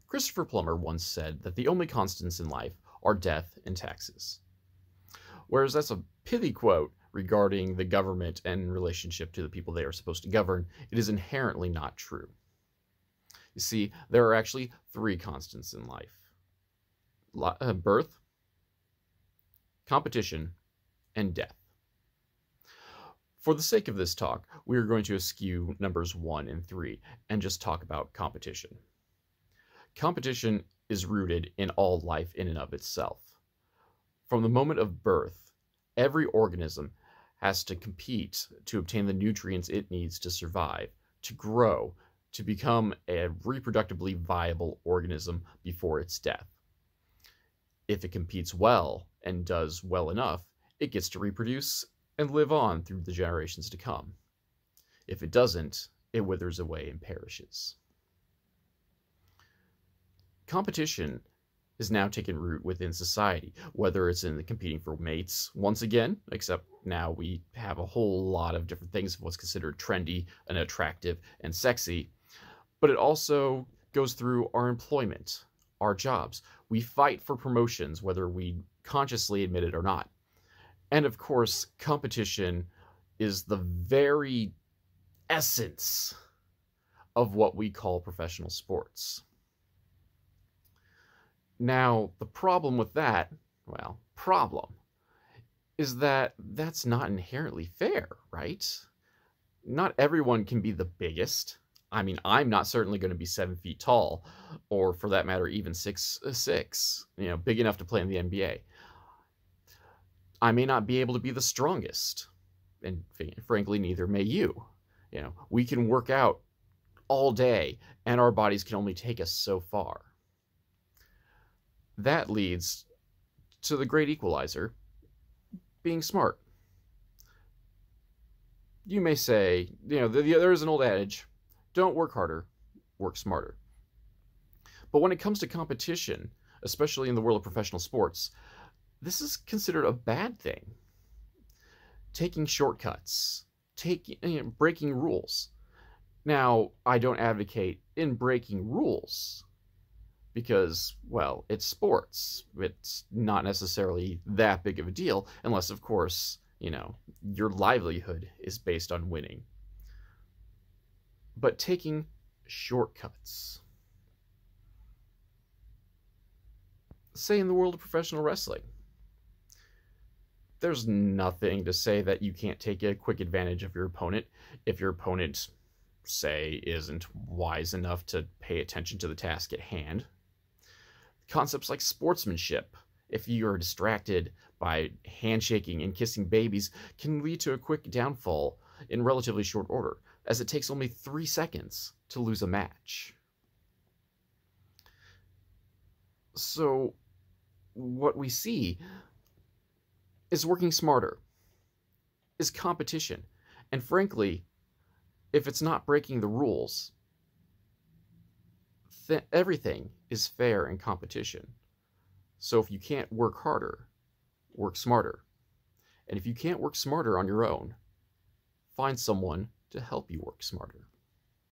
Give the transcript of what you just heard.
Christopher Plummer once said that the only constants in life are death and taxes. Whereas that's a pithy quote regarding the government and relationship to the people they are supposed to govern, it is inherently not true. You see, there are actually three constants in life: birth, competition, and death. For the sake of this talk, we are going to eschew numbers 1 and 3 and just talk about competition. Competition is rooted in all life in and of itself. From the moment of birth, every organism has to compete to obtain the nutrients it needs to survive, to grow, to become a reproductively viable organism before its death. If it competes well and does well enough, it gets to reproduce and live on through the generations to come. If it doesn't, it withers away and perishes. Competition is now taken root within society, whether it's in the competing for mates, once again, except now we have a whole lot of different things of what's considered trendy and attractive and sexy, but it also goes through our employment, our jobs. We fight for promotions, whether we consciously admit it or not. And of course, competition is the very essence of what we call professional sports. Now, the problem with that, is that that's not inherently fair, right? Not everyone can be the biggest. I mean, I'm not certainly going to be 7 feet tall, or for that matter, even 6'6", big enough to play in the NBA. I may not be able to be the strongest, and frankly, neither may you. We can work out all day, and our bodies can only take us so far. That leads to the great equalizer, being smart. You may say, there is an old adage, don't work harder, work smarter. But when it comes to competition, especially in the world of professional sports, this is considered a bad thing. Taking shortcuts, breaking rules. Now, I don't advocate in breaking rules because, well, it's sports. It's not necessarily that big of a deal unless, of course, your livelihood is based on winning. But taking shortcuts. Say in the world of professional wrestling, there's nothing to say that you can't take a quick advantage of your opponent if your opponent, say, isn't wise enough to pay attention to the task at hand. Concepts like sportsmanship, if you are distracted by handshaking and kissing babies, can lead to a quick downfall in relatively short order, as it takes only 3 seconds to lose a match. So, what we see is working smarter, is competition, and frankly, if it's not breaking the rules, everything is fair in competition. So if you can't work harder, work smarter. And if you can't work smarter on your own, find someone to help you work smarter.